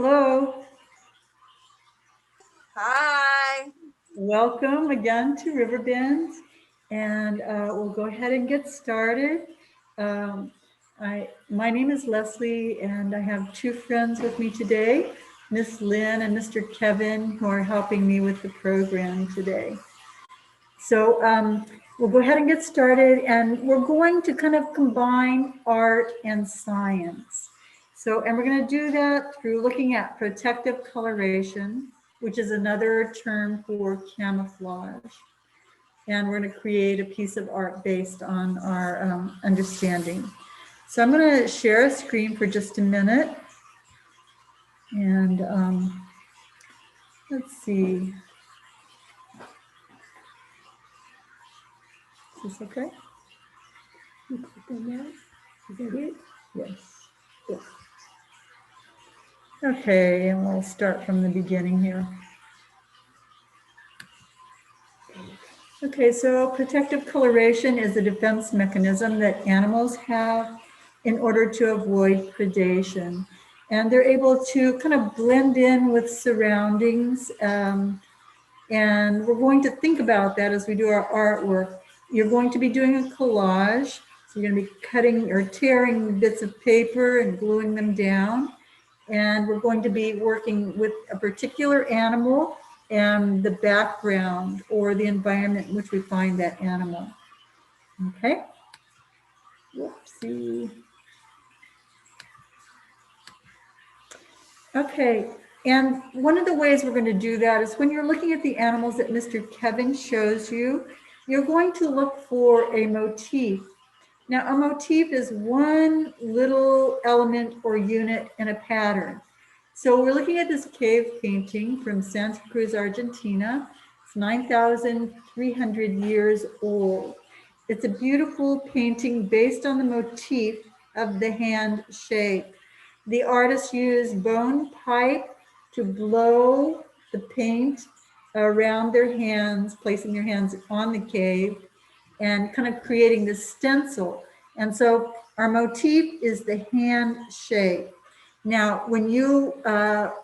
Hello, Hi. welcome again to Riverbend, and we'll go ahead and get started. Um, my name is Leslie, and I have two friends with me today, Miss Lynn and Mr. Kevin, who are helping me with the program today. So we'll go ahead and get started, and we're going to kind of combine art and science. And we're going to do that through looking at protective coloration, which is another term for camouflage. And we're going to create a piece of art based on our understanding. So I'm going to share a screen for just a minute. And let's see. Is this okay? Is that it? Yes. Yes. Okay, and we'll start from the beginning here. Okay, so protective coloration is a defense mechanism that animals have in order to avoid predation. And they're able to kind of blend in with surroundings. And we're going to think about that as we do our artwork. You're going to be doing a collage. So you're going to be cutting or tearing bits of paper and gluing them down. And we're going to be working with a particular animal and the background or the environment in which we find that animal. Okay. Whoopsie. Okay. And one of the ways we're going to do that is when you're looking at the animals that Mr. Kevin shows you, you're going to look for a motif. Now, a motif is one little element or unit in a pattern. So we're looking at this cave painting from Santa Cruz, Argentina. It's 9,300 years old. It's a beautiful painting based on the motif of the hand shape. The artist used bone pipe to blow the paint around their hands, placing their hands on the cave and kind of creating this stencil. And so our motif is the hand shape. Now, when you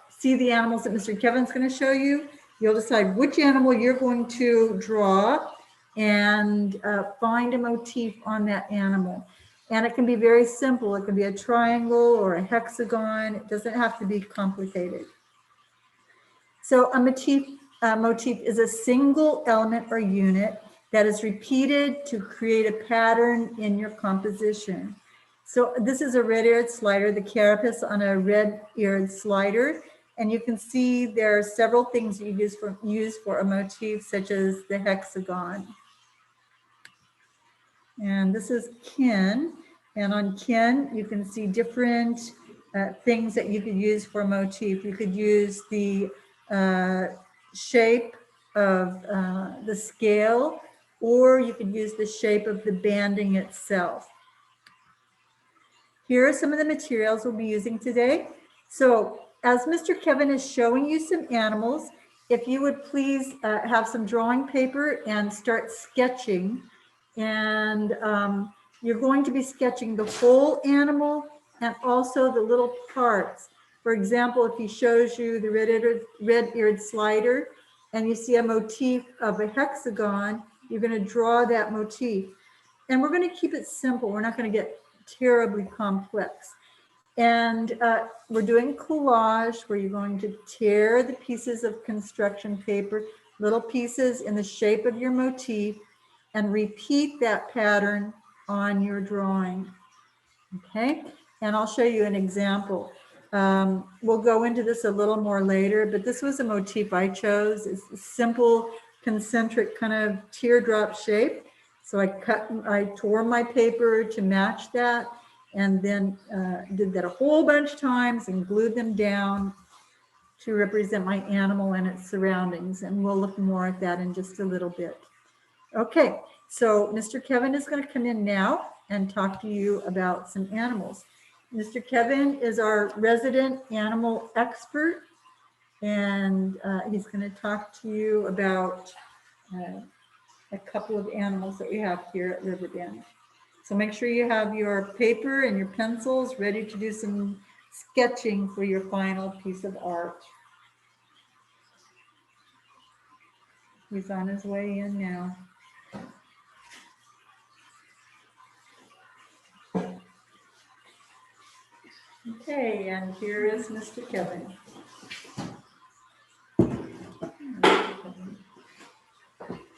see the animals that Mr. Kevin's going to show you, you'll decide which animal you're going to draw and find a motif on that animal. And it can be very simple. It can be a triangle or a hexagon. It doesn't have to be complicated. So a motif is a single element or unit that is repeated to create a pattern in your composition. So this is a red-eared slider, the carapace on a red-eared slider. And you can see there are several things you use for a motif, such as the hexagon. And this is kin. And on kin, you can see different things that you could use for a motif. You could use the shape of the scale, or you could use the shape of the banding itself. Here are some of the materials we'll be using today. So as Mr. Kevin is showing you some animals, if you would please have some drawing paper and start sketching. And you're going to be sketching the whole animal and also the little parts. For example, if he shows you the red-eared slider and you see a motif of a hexagon, you're going to draw that motif. And we're going to keep it simple. We're not going to get terribly complex. And we're doing collage where you're going to tear the pieces of construction paper, little pieces in the shape of your motif, and repeat that pattern on your drawing. Okay, and I'll show you an example. We'll go into this a little more later, but this was a motif I chose. It's a simple concentric kind of teardrop shape. So I tore my paper to match that, and then did that a whole bunch of times and glued them down to represent my animal and its surroundings. And we'll look more at that in just a little bit. Okay, so Mr. Kevin is going to come in now and talk to you about some animals. Mr. Kevin is our resident animal expert, and he's going to talk to you about a couple of animals that we have here at Riverbend. So make sure you have your paper and your pencils ready to do some sketching for your final piece of art. He's on his way in now. Okay, and here is Mr. Kevin.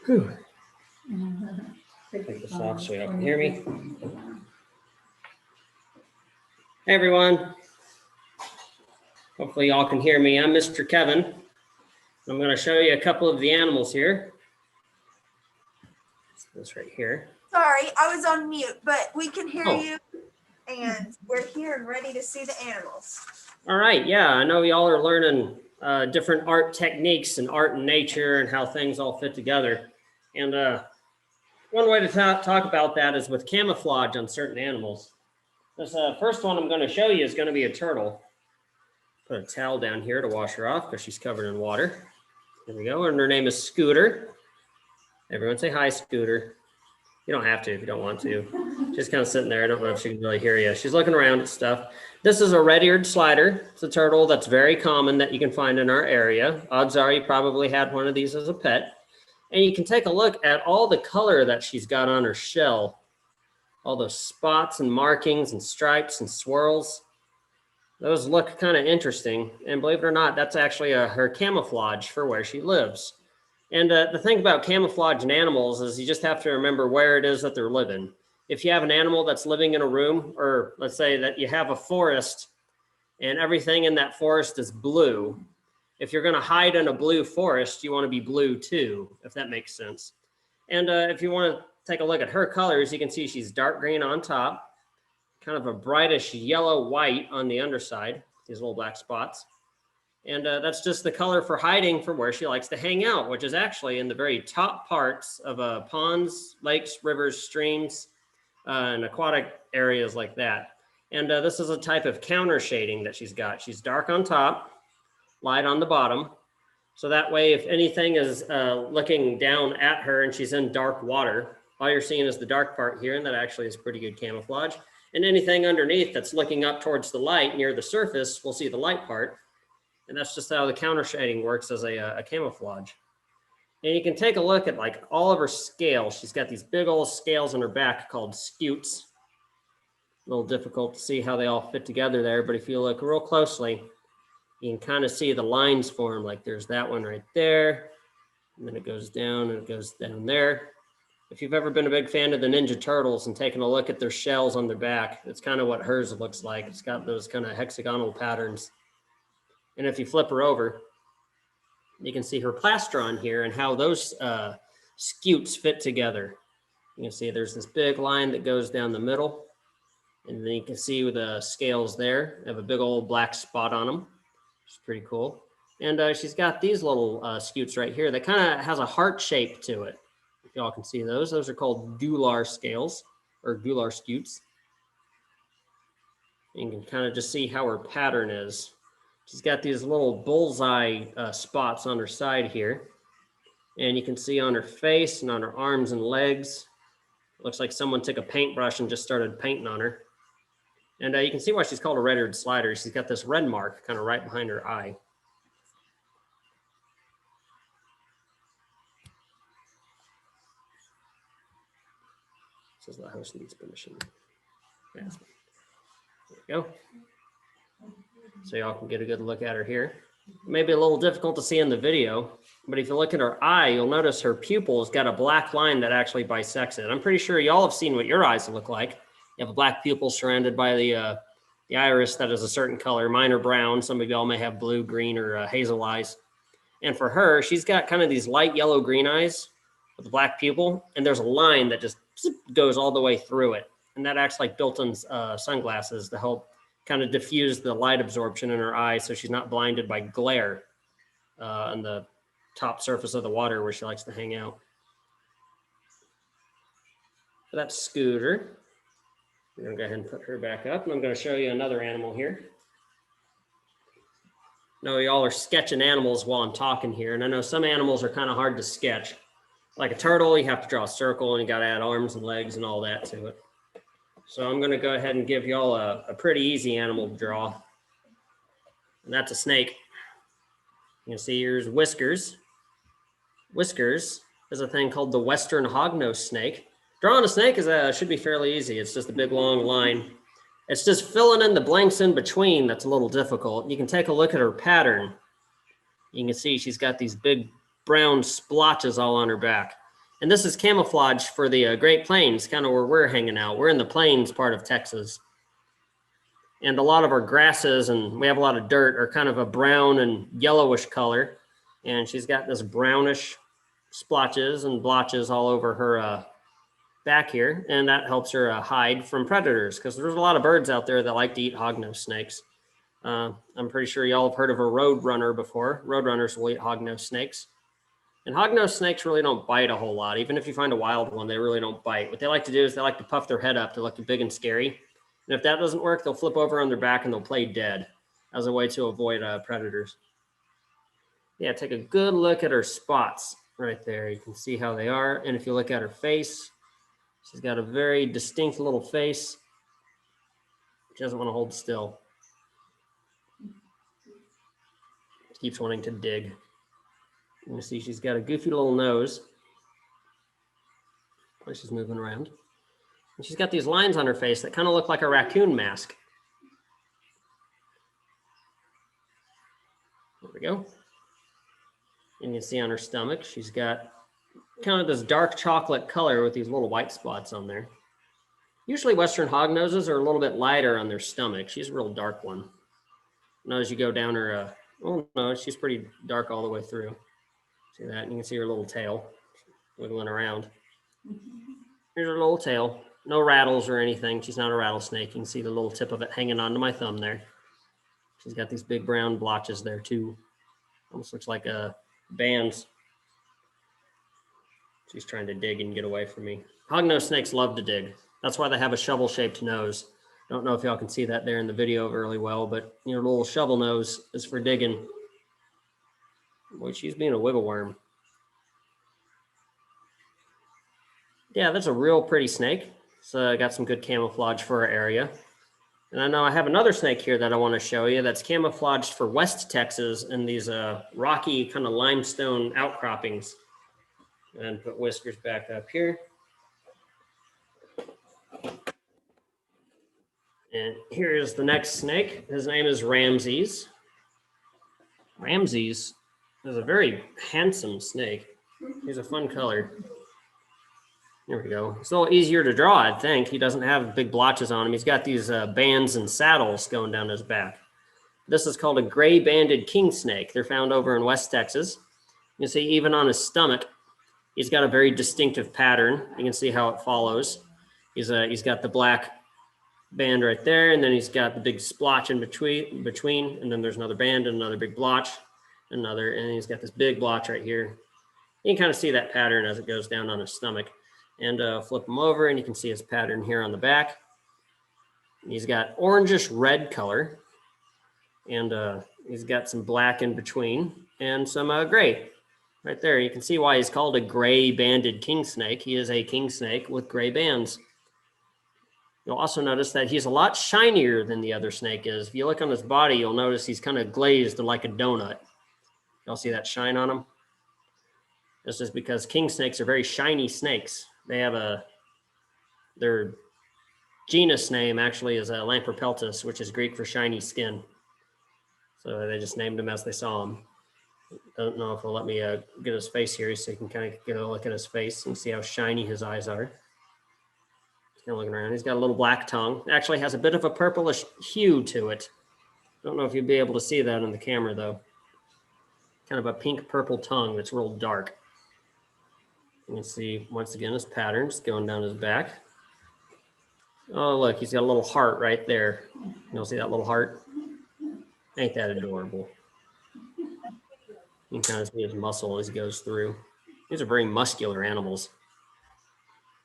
Whew. Take this off so y'all can hear me. Hey everyone. Hopefully y'all can hear me. I'm Mr. Kevin. I'm going to show you a couple of the animals here. This right here. Sorry, I was on mute, but we can hear you, and we're here and ready to see the animals. All right, yeah, I know y'all are learning different art techniques and art and nature and how things all fit together. And one way to talk about that is with camouflage on certain animals. This first one I'm going to show you is going to be a turtle. Put a towel down here to wash her off because she's covered in water. There we go, and her name is Scooter. Everyone say hi, Scooter. You don't have to if you don't want to. She's kind of sitting there. I don't know if she can really hear you. She's looking around at stuff. This is a red-eared slider. It's a turtle that's very common that you can find in our area. Odds are you probably had one of these as a pet. And you can take a look at all the color that she's got on her shell. All those spots and markings and stripes and swirls. Those look kind of interesting. And believe it or not, that's actually her camouflage for where she lives. And the thing about camouflage in animals is you just have to remember where it is that they're living. If you have an animal that's living in a room, or let's say that you have a forest and everything in that forest is blue, if you're going to hide in a blue forest, you want to be blue too, if that makes sense. And if you want to take a look at her colors, you can see she's dark green on top, kind of a brightish yellow white on the underside, these little black spots. And that's just the color for hiding from where she likes to hang out, which is actually in the very top parts of ponds, lakes, rivers, streams, and aquatic areas like that. And this is a type of counter shading that she's got. She's dark on top, light on the bottom. So that way, if anything is looking down at her and she's in dark water, all you're seeing is the dark part here, and that actually is pretty good camouflage. And anything underneath that's looking up towards the light near the surface, we'll see the light part. And that's just how the counter shading works as a camouflage. And you can take a look at like all of her scales. She's got these big old scales on her back called scutes. A little difficult to see how they all fit together there, but if you look real closely, you can kind of see the lines form. Like there's that one right there, and then it goes down and it goes down there. If you've ever been a big fan of the Ninja Turtles and taken a look at their shells on their back, it's kind of what hers looks like. It's got those kind of hexagonal patterns. And if you flip her over, you can see her plastron here and how those scutes fit together. You can see there's this big line that goes down the middle. And then you can see with the scales there, they have a big old black spot on them. It's pretty cool. And she's got these little scutes right here that kind of has a heart shape to it. If y'all can see those are called gular scales or gular scutes. And you can kind of just see how her pattern is. She's got these little bullseye spots on her side here. And you can see on her face and on her arms and legs, it looks like someone took a paintbrush and just started painting on her. And you can see why she's called a red-eared slider. She's got this red mark kind of right behind her eye. Says the host needs permission. Yes. There we go. So y'all can get a good look at her here. Maybe a little difficult to see in the video, but if you look at her eye, you'll notice her pupil has got a black line that actually bisects it. I'm pretty sure y'all have seen what your eyes look like. You have a black pupil surrounded by the iris that is a certain color. Mine are brown. Some of y'all may have blue, green, or hazel eyes. And for her, she's got kind of these light yellow green eyes with a black pupil, and there's a line that just goes all the way through it. And that acts like built-in sunglasses to help kind of diffuse the light absorption in her eye so she's not blinded by glare on the top surface of the water where she likes to hang out. So that's Scooter. We're going to go ahead and put her back up, and I'm going to show you another animal here. Now, y'all are sketching animals while I'm talking here, and I know some animals are kind of hard to sketch. Like a turtle, you have to draw a circle, and you got to add arms and legs and all that to it. So I'm going to go ahead and give y'all a pretty easy animal to draw. And that's a snake. You can see here's Whiskers. Whiskers is a thing called the Western hognose snake. Drawing a snake should be fairly easy. It's just a big long line. It's just filling in the blanks in between that's a little difficult. You can take a look at her pattern. You can see she's got these big brown splotches all on her back. And this is camouflage for the Great Plains, kind of where we're hanging out. We're in the plains part of Texas. And a lot of our grasses, and we have a lot of dirt, are kind of a brown and yellowish color. And she's got this brownish splotches and blotches all over her back here, and that helps her hide from predators, because there's a lot of birds out there that like to eat hognose snakes. I'm pretty sure y'all have heard of a roadrunner before. Roadrunners will eat hognose snakes. And hognose snakes really don't bite a whole lot. Even if you find a wild one, they really don't bite. What they like to do is they like to puff their head up to look big and scary. And if that doesn't work, they'll flip over on their back and they'll play dead as a way to avoid predators. Yeah, take a good look at her spots right there. You can see how they are. And if you look at her face, she's got a very distinct little face. She doesn't want to hold still. She keeps wanting to dig. You can see she's got a goofy little nose. She's moving around. And she's got these lines on her face that kind of look like a raccoon mask. There we go. And you can see on her stomach, she's got kind of this dark chocolate color with these little white spots on there. Usually Western hognoses are a little bit lighter on their stomach. She's a real dark one. Now as you go down her, oh no, she's pretty dark all the way through. See that? And you can see her little tail wiggling around. Here's her little tail. No rattles or anything. She's not a rattlesnake. You can see the little tip of it hanging onto my thumb there. She's got these big brown blotches there too. Almost looks like bands. She's trying to dig and get away from me. Hognose snakes love to dig. That's why they have a shovel-shaped nose. I don't know if y'all can see that there in the video really well, but your little shovel nose is for digging. Boy, she's being a wiggle worm. Yeah, that's a real pretty snake. So I got some good camouflage for our area. And I know I have another snake here that I want to show you that's camouflaged for West Texas in these rocky kind of limestone outcroppings. And put Whiskers back up here. And here is the next snake. His name is Ramses. Ramses is a very handsome snake. He's a fun color. There we go. It's a little easier to draw, I think. He doesn't have big blotches on him. He's got these bands and saddles going down his back. This is called a gray-banded king snake. They're found over in West Texas. You can see even on his stomach, he's got a very distinctive pattern. You can see how it follows. He's got the black band right there, and then he's got the big splotch in between, and then there's another band and another big blotch, and he's got this big blotch right here. You can kind of see that pattern as it goes down on his stomach. And flip him over, and you can see his pattern here on the back. He's got orangish red color, and he's got some black in between, and some gray. Right there, you can see why he's called a gray-banded king snake. He is a king snake with gray bands. You'll also notice that he's a lot shinier than the other snake is. If you look on his body, you'll notice he's kind of glazed like a donut. Y'all see that shine on him? This is because king snakes are very shiny snakes. They have their genus name actually is Lampripeltis, which is Greek for shiny skin. So they just named him as they saw him. I don't know if he'll let me get his face here so you can kind of get a look at his face and see how shiny his eyes are. Just kind of looking around. He's got a little black tongue. It actually has a bit of a purplish hue to it. Don't know if you'll be able to see that on the camera though. Kind of a pink purple tongue that's real dark. You can see, once again, his patterns going down his back. Oh, look, he's got a little heart right there. You'll see that little heart? Ain't that adorable? You can kind of see his muscle as he goes through. These are very muscular animals.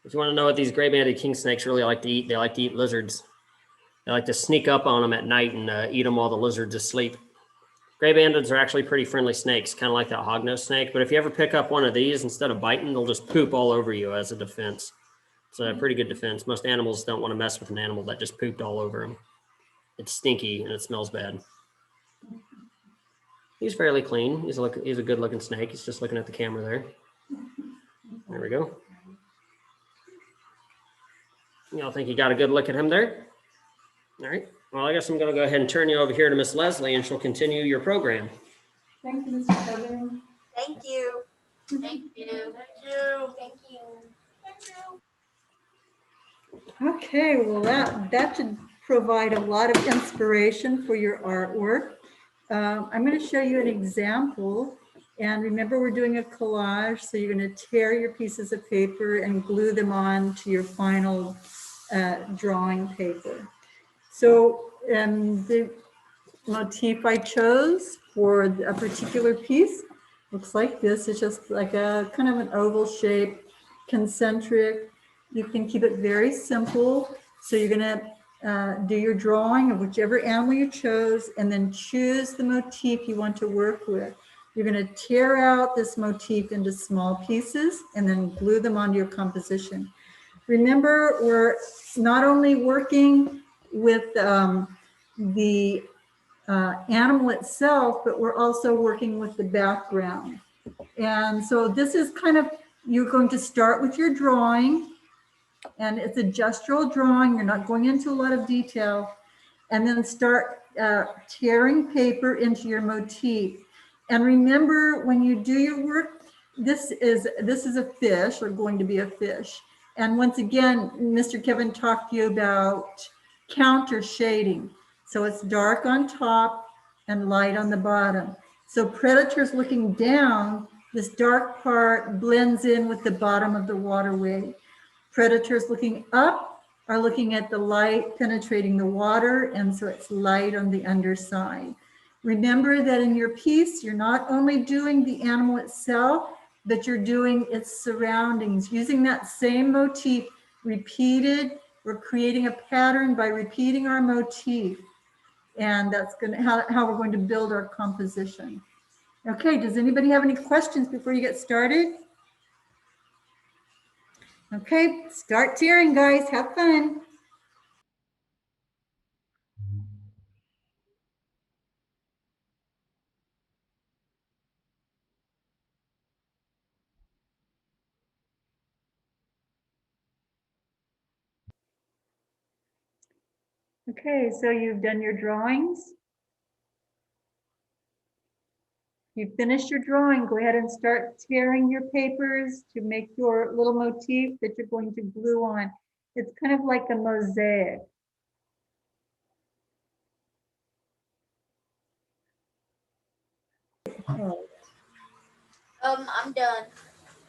If you want to know what these gray-banded king snakes really like to eat, they like to eat lizards. They like to sneak up on them at night and eat them while the lizard's asleep. Gray bandeds are actually pretty friendly snakes, kind of like that hognose snake. But if you ever pick up one of these, instead of biting, they'll just poop all over you as a defense. It's a pretty good defense. Most animals don't want to mess with an animal that just pooped all over them. It's stinky and it smells bad. He's fairly clean. He's a good looking snake. He's just looking at the camera there. There we go. Y'all think you got a good look at him there? All right. Well, I guess I'm going to go ahead and turn you over here to Miss Leslie, and she'll continue your program. Thank you, Mr. Kevin. Thank you. Thank you. Thank you. Thank you. Thank you. Okay, well, that should provide a lot of inspiration for your artwork. I'm going to show you an example. And remember, we're doing a collage, so you're going to tear your pieces of paper and glue them on to your final drawing paper. So the motif I chose for a particular piece looks like this. It's just like a kind of an oval shape, concentric. You can keep it very simple. So you're going to do your drawing of whichever animal you chose, and then choose the motif you want to work with. You're going to tear out this motif into small pieces and then glue them onto your composition. Remember, we're not only working with the animal itself, but we're also working with the background. And so this is kind of, you're going to start with your drawing, and it's a gestural drawing. You're not going into a lot of detail, and then start tearing paper into your motif. And remember, when you do your work, this is a fish, or going to be a fish. And once again, Mr. Kevin talked to you about counter shading. So it's dark on top and light on the bottom. So predators looking down, this dark part blends in with the bottom of the waterway. Predators looking up are looking at the light penetrating the water, and so it's light on the underside. Remember that in your piece, you're not only doing the animal itself, but you're doing its surroundings. Using that same motif repeated, we're creating a pattern by repeating our motif. And that's going to how we're going to build our composition. Okay, does anybody have any questions before you get started? Okay, start tearing, guys. Have fun. Okay, so you've done your drawings. You've finished your drawing. Go ahead and start tearing your papers to make your little motif that you're going to glue on. It's kind of like a mosaic. Oh. I'm done.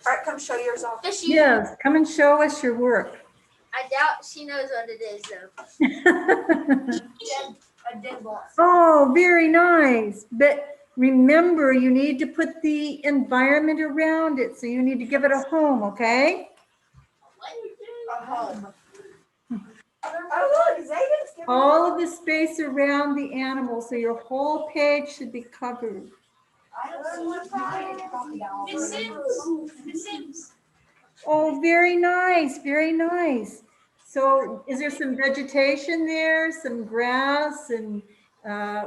All right, come show yours off. Does she? Yes, come and show us your work. I doubt she knows what it is though. A dead boss. Oh, very nice. But remember, you need to put the environment around it. So you need to give it a home, okay? A home. Oh, look, Zayden's giving All of the space around the animal, so your whole page should be covered. I don't see what talking about. It seems. Oh, very nice, very nice. So is there some vegetation there, some grass, and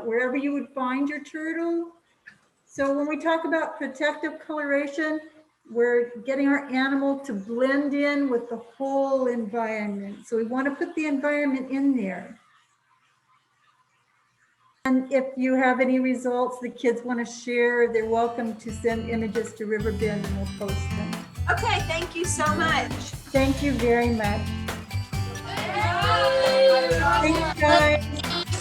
wherever you would find your turtle? So when we talk about protective coloration, we're getting our animal to blend in with the whole environment. So we want to put the environment in there. And if you have any results the kids want to share, they're welcome to send images to Riverbend and we'll post them. Okay, thank you so much. Thank you very much. Thanks, guys.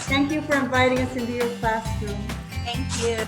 Thank you for inviting us into your classroom. Thank you.